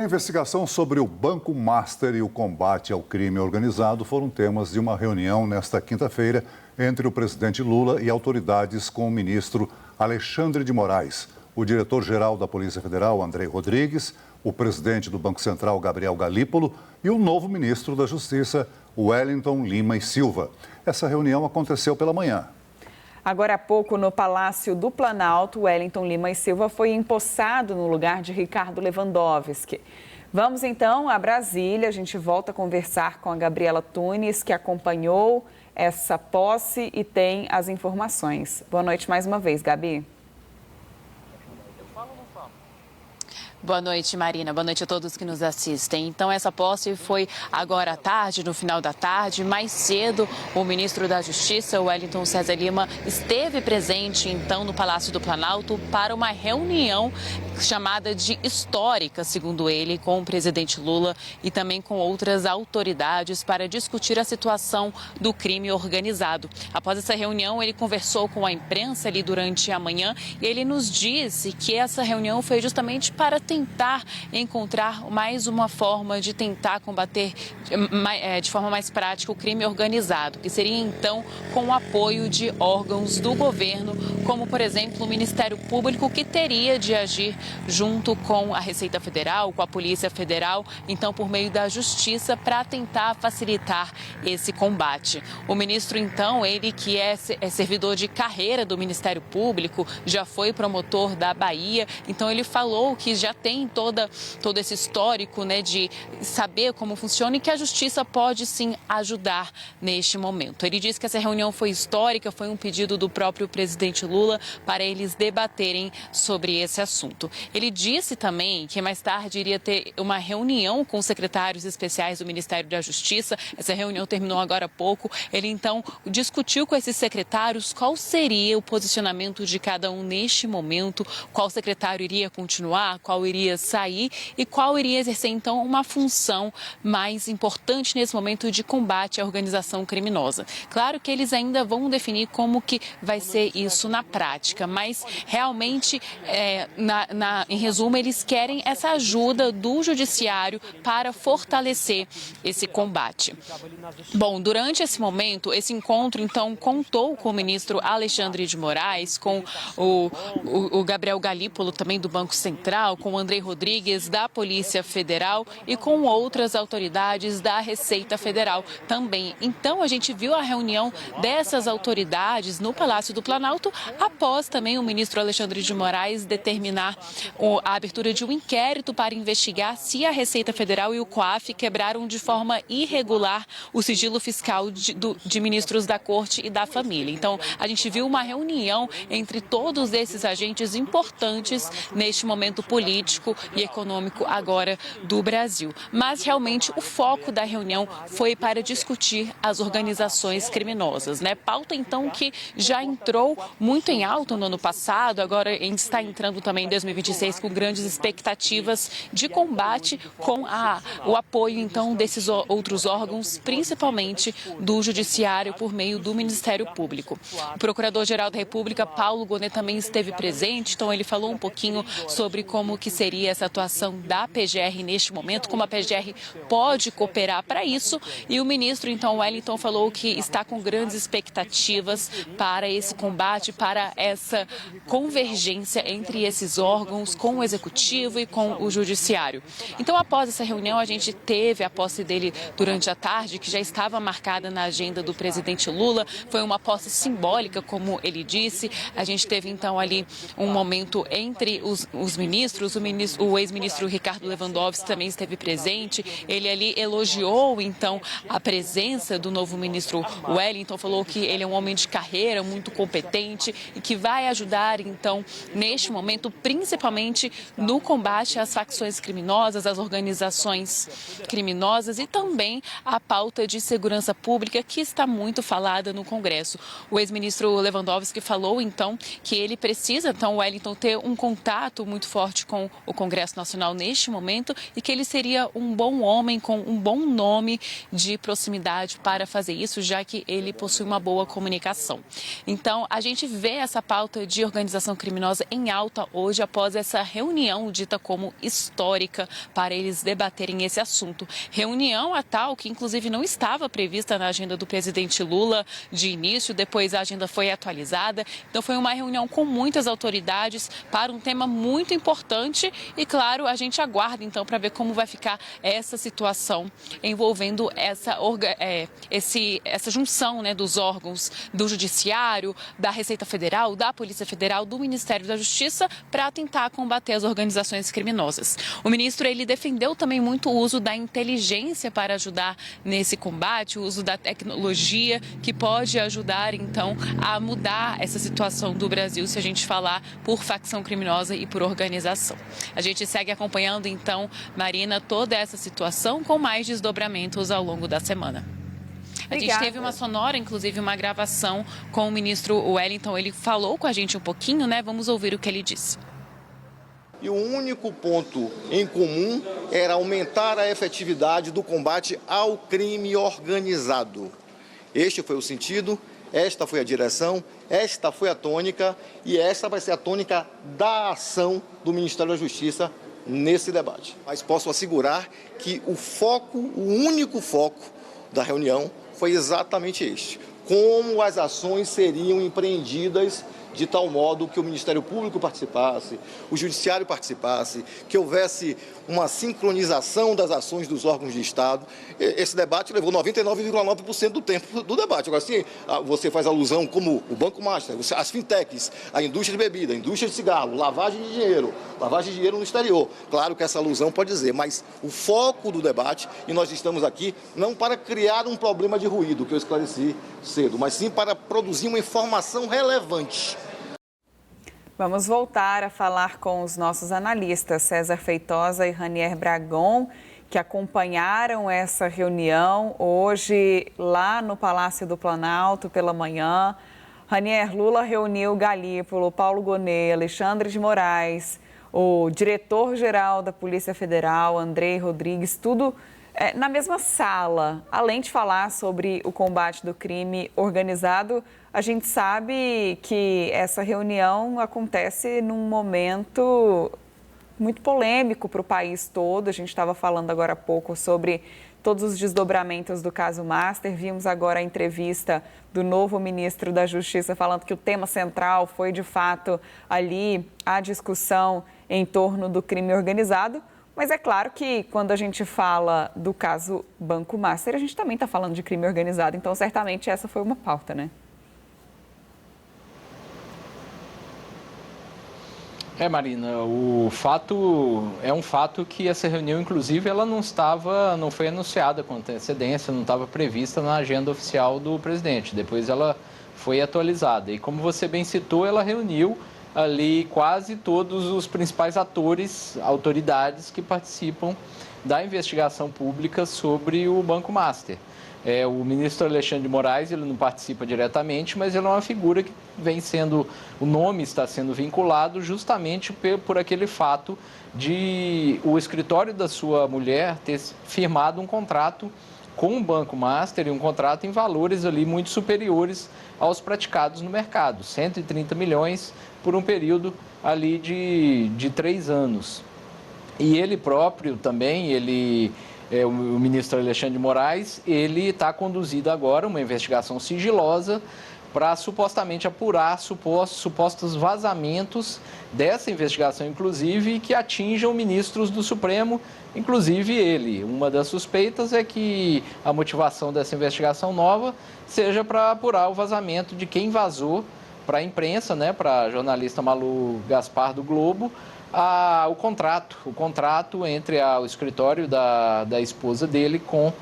A investigação sobre o Banco Master e o combate ao crime organizado foram temas de uma reunião nesta quinta-feira entre o presidente Lula e autoridades com o ministro Alexandre de Moraes, o diretor-geral da Polícia Federal, Andrei Rodrigues, o presidente do Banco Central, Gabriel Galípolo, e o novo ministro da Justiça, Wellington Lima e Silva. Essa reunião aconteceu pela manhã. Agora há pouco, no Palácio do Planalto, Wellington Lima e Silva foi empossado no lugar de Ricardo Lewandowski. Vamos então a Brasília. A gente volta a conversar com a Gabriela Tunes, que acompanhou essa posse e tem as informações. Boa noite mais uma vez, Gabi. Boa noite, Marina. Boa noite a todos que nos assistem. Então, essa posse foi agora à tarde, no final da tarde. Mais cedo, o ministro da Justiça, Wellington César Lima, esteve presente, então, no Palácio do Planalto para uma reunião chamada de histórica, segundo ele, com o presidente Lula e também com outras autoridades para discutir a situação do crime organizado. Após essa reunião, ele conversou com a imprensa ali durante a manhã e ele nos disse que essa reunião foi justamente para tentar encontrar mais uma forma de tentar combater de forma mais prática o crime organizado, que seria então com o apoio de órgãos do governo, como por exemplo o Ministério Público, que teria de agir junto com a Receita Federal, com a Polícia Federal, então por meio da Justiça, para tentar facilitar esse combate. O ministro então, ele que é servidor de carreira do Ministério Público, já foi promotor da Bahia, então ele falou que já tem todo esse histórico, né, de saber como funciona e que a Justiça pode sim ajudar neste momento. Ele disse que essa reunião foi histórica, foi um pedido do próprio presidente Lula para eles debaterem sobre esse assunto. Ele disse também que mais tarde iria ter uma reunião com os secretários especiais do Ministério da Justiça. Essa reunião terminou agora há pouco. Ele então discutiu com esses secretários qual seria o posicionamento de cada um neste momento, qual secretário iria continuar, qual iria sair e qual iria exercer então uma função mais importante nesse momento de combate à organização criminosa. Claro que eles ainda vão definir como que vai ser isso na prática, mas realmente, em resumo, eles querem essa ajuda do judiciário para fortalecer esse combate. Bom, durante esse momento, esse encontro então contou com o ministro Alexandre de Moraes, com o Gabriel Galípolo também do Banco Central, com o Andrei Rodrigues da Polícia Federal e com outras autoridades da Receita Federal também. Então, a gente viu a reunião dessas autoridades no Palácio do Planalto após também o ministro Alexandre de Moraes determinar a abertura de um inquérito para investigar se a Receita Federal e o COAF quebraram de forma irregular o sigilo fiscal de ministros da Corte e da Família. Então, a gente viu uma reunião entre todos esses agentes importantes neste momento político e econômico agora do Brasil. Mas, realmente, o foco da reunião foi para discutir as organizações criminosas, né? Pauta, então, que já entrou muito em alta no ano passado, agora está entrando também em 2026 com grandes expectativas de combate com o apoio, então, desses outros órgãos, principalmente do Judiciário por meio do Ministério Público. O Procurador-Geral da República, Paulo Gonet, também esteve presente, então ele falou um pouquinho sobre como que seria essa atuação da PGR neste momento, como a PGR pode cooperar para isso, e o ministro, então, Wellington, falou que está com grandes expectativas para esse combate, para essa convergência entre esses órgãos, com o Executivo e com o Judiciário. Então, após essa reunião, a gente teve a posse dele durante a tarde, que já estava marcada na agenda do presidente Lula. Foi uma posse simbólica, como ele disse. A gente teve, então, ali um momento entre os ministros. O ex-ministro Ricardo Lewandowski também esteve presente. Ele ali elogiou, então, a presença do novo ministro Wellington, falou que ele é um homem de carreira, muito competente e que vai ajudar, então, neste momento, principalmente no combate às facções criminosas, às organizações criminosas e também a pauta de segurança pública, que está muito falada no Congresso. O ex-ministro Lewandowski falou, então, que ele precisa, então, Wellington, ter um contato muito forte com com o Congresso Nacional neste momento e que ele seria um bom homem com um bom nome de proximidade para fazer isso, já que ele possui uma boa comunicação. Então, a gente vê essa pauta de organização criminosa em alta hoje após essa reunião dita como histórica para eles debaterem esse assunto. Reunião a tal que, inclusive, não estava prevista na agenda do presidente Lula de início, depois a agenda foi atualizada. Então, foi uma reunião com muitas autoridades para um tema muito importante e, claro, a gente aguarda, então, para ver como vai ficar essa situação envolvendo essa junção, né, dos órgãos do Judiciário, da Receita Federal, da Polícia Federal, do Ministério da Justiça para tentar combater as organizações criminosas. O ministro ele defendeu também muito o uso da inteligência para ajudar nesse combate, o uso da tecnologia que pode ajudar então a mudar essa situação do Brasil se a gente falar por facção criminosa e por organização. A gente segue acompanhando então, Marina, toda essa situação com mais desdobramentos ao longo da semana. A gente teve uma sonora, inclusive uma gravação com o ministro Wellington. Ele falou com a gente um pouquinho, né? Vamos ouvir o que ele disse. E o único ponto em comum era aumentar a efetividade do combate ao crime organizado. Este foi o sentido, esta foi a direção, esta foi a tônica e esta vai ser a tônica da ação do Ministério da Justiça nesse debate. Mas posso assegurar que o único foco da reunião foi exatamente este: como as ações seriam empreendidas de tal modo que o Ministério Público participasse, o Judiciário participasse, que houvesse uma sincronização das ações dos órgãos de Estado. Esse debate levou 99,9% do tempo do debate. Agora, sim, você faz alusão como o Banco Master, as fintechs, a indústria de bebida, a indústria de cigarro, lavagem de dinheiro no exterior. Claro que essa alusão pode dizer, mas o foco do debate, e nós estamos aqui não para criar um problema de ruído, que eu esclareci cedo, mas sim para produzir uma informação relevante. Vamos voltar a falar com os nossos analistas, César Feitosa e Ranier Bragon, que acompanharam essa reunião hoje lá no Palácio do Planalto pela manhã. Ranier, Lula reuniu Galípolo, Paulo Gonet, Alexandre de Moraes, o diretor-geral da Polícia Federal, Andrei Rodrigues, tudo na mesma sala. Além de falar sobre o combate do crime organizado, a gente sabe que essa reunião acontece num momento muito polêmico para o país todo. A gente estava falando agora há pouco sobre todos os desdobramentos do caso Master. Vimos agora a entrevista do novo ministro da Justiça falando que o tema central foi, de fato, ali a discussão em torno do crime organizado. Mas é claro que quando a gente fala do caso Banco Master, a gente também está falando de crime organizado. Então, certamente, essa foi uma pauta, né? Marina, o fato é um fato que essa reunião, inclusive, ela não foi anunciada com antecedência, não estava prevista na agenda oficial do presidente. Depois ela foi atualizada. E como você bem citou, ela reuniu ali quase todos os principais atores, autoridades que participam da investigação pública sobre o Banco Master. O ministro Alexandre de Moraes, ele não participa diretamente, mas ele é uma figura que o nome está sendo vinculado justamente por aquele fato de o escritório da sua mulher ter firmado um contrato com o Banco Master e um contrato em valores ali muito superiores aos praticados no mercado, 130 milhões por um período ali de 3 anos. E ele próprio também, o ministro Alexandre de Moraes, ele está conduzindo agora uma investigação sigilosa para supostamente apurar supostos vazamentos dessa investigação, inclusive, que atinjam ministros do Supremo, inclusive ele. Uma das suspeitas é que a motivação dessa investigação nova seja para apurar o vazamento de quem vazou para a imprensa, né, para a jornalista Malu Gaspar do Globo, o contrato entre o escritório da esposa dele com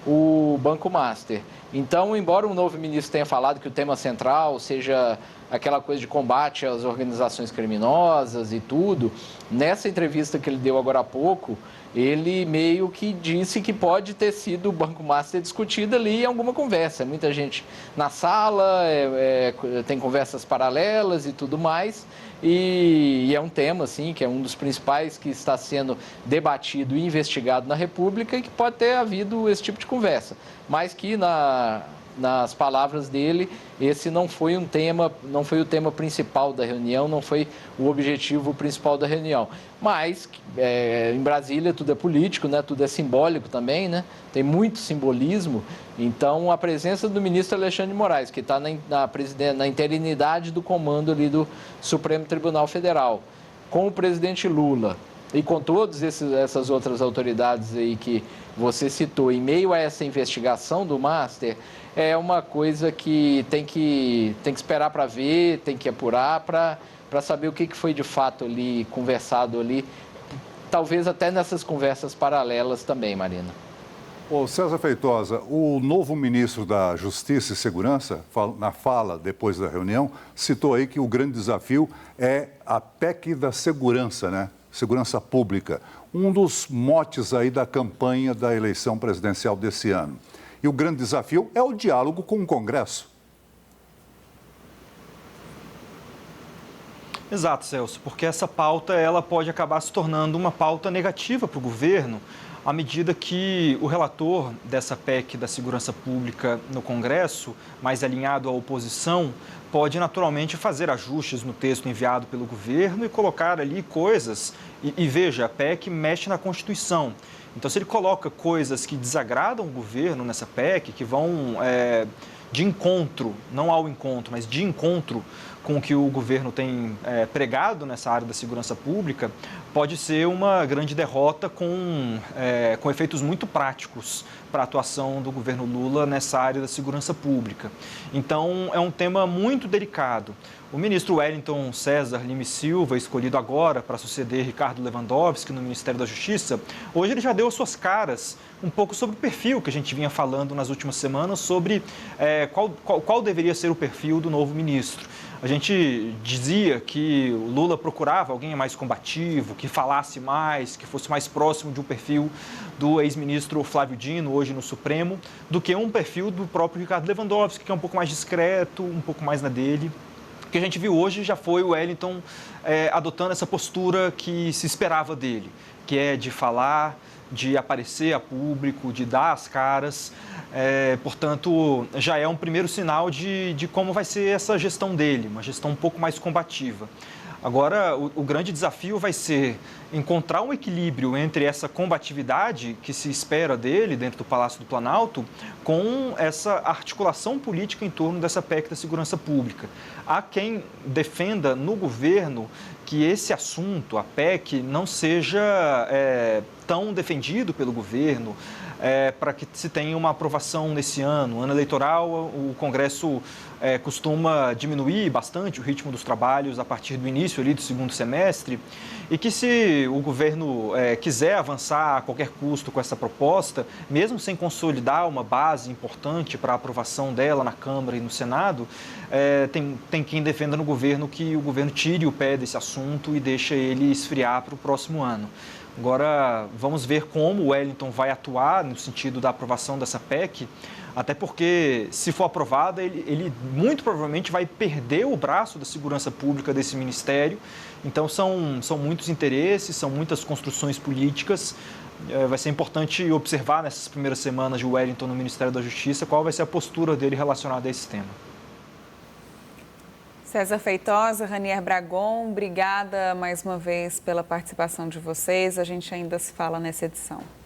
o Banco Master. Então, embora o novo ministro tenha falado que o tema central seja aquela coisa de combate às organizações criminosas e tudo, nessa entrevista que ele deu agora há pouco, ele meio que disse que pode ter sido o Banco Master discutido ali em alguma conversa. Muita gente na sala, tem conversas paralelas e tudo mais, e é um tema, assim, que é um dos principais que está sendo debatido e investigado na República e que pode ter havido esse tipo de conversa, mas que nas palavras dele, esse não foi o tema principal da reunião, não foi o objetivo principal da reunião. Mas em Brasília tudo é político, né? Tudo é simbólico também, né? Tem muito simbolismo. Então, a presença do ministro Alexandre de Moraes, que está na interinidade do comando ali do Supremo Tribunal Federal, com o presidente Lula e com todas essas outras autoridades aí que você citou, em meio a essa investigação do Master, é uma coisa que tem que esperar para ver, tem que apurar para saber o que foi de fato ali conversado ali, talvez até nessas conversas paralelas também, Marina. Ô César Feitosa, o novo ministro da Justiça e Segurança, na fala depois da reunião, citou aí que o grande desafio é a PEC da segurança, né? Segurança Pública, um dos motes aí da campanha da eleição presidencial desse ano. E o grande desafio é o diálogo com o Congresso. Exato, Celso, porque essa pauta ela pode acabar se tornando uma pauta negativa para o governo, à medida que o relator dessa PEC da segurança pública no Congresso, mais alinhado à oposição, pode naturalmente fazer ajustes no texto enviado pelo governo e colocar ali coisas. E veja, a PEC mexe na Constituição. Então, se ele coloca coisas que desagradam o governo nessa PEC, que vão de encontro, não ao encontro, mas de encontro com o que o governo tem pregado nessa área da segurança pública, pode ser uma grande derrota com efeitos muito práticos para a atuação do governo Lula nessa área da segurança pública. Então, é um tema muito delicado. O ministro Wellington César Lima e Silva, escolhido agora para suceder Ricardo Lewandowski no Ministério da Justiça, hoje ele já deu as suas caras um pouco sobre o perfil que a gente vinha falando nas últimas semanas, sobre qual deveria ser o perfil do novo ministro. A gente dizia que o Lula procurava alguém mais combativo, que falasse mais, que fosse mais próximo de um perfil do ex-ministro Flávio Dino, hoje no Supremo, do que um perfil do próprio Ricardo Lewandowski, que é um pouco mais discreto, um pouco mais na dele. O que a gente viu hoje já foi o Wellington adotando essa postura que se esperava dele, que é de falar, de aparecer a público, de dar as caras. Portanto, já é um primeiro sinal de como vai ser essa gestão dele, uma gestão um pouco mais combativa. Agora, o grande desafio vai ser encontrar um equilíbrio entre essa combatividade que se espera dele dentro do Palácio do Planalto com essa articulação política em torno dessa PEC da segurança pública. Há quem defenda no governo que esse assunto, a PEC, não seja tão defendido pelo governo para que se tenha uma aprovação nesse ano. Ano eleitoral, o Congresso costuma diminuir bastante o ritmo dos trabalhos a partir do início ali do segundo semestre, e que se o governo quiser avançar a qualquer custo com essa proposta, mesmo sem consolidar uma base importante para a aprovação dela na Câmara e no Senado, tem quem defenda no governo que o governo tire o pé desse assunto e deixe ele esfriar para o próximo ano. Agora, vamos ver como o Wellington vai atuar no sentido da aprovação dessa PEC, até porque, se for aprovada, ele muito provavelmente vai perder o braço da segurança pública desse ministério. Então, são muitos interesses, são muitas construções políticas. Vai ser importante observar nessas primeiras semanas de Wellington no Ministério da Justiça qual vai ser a postura dele relacionada a esse tema. César Feitosa, Ranier Bragon, obrigada mais uma vez pela participação de vocês. A gente ainda se fala nessa edição.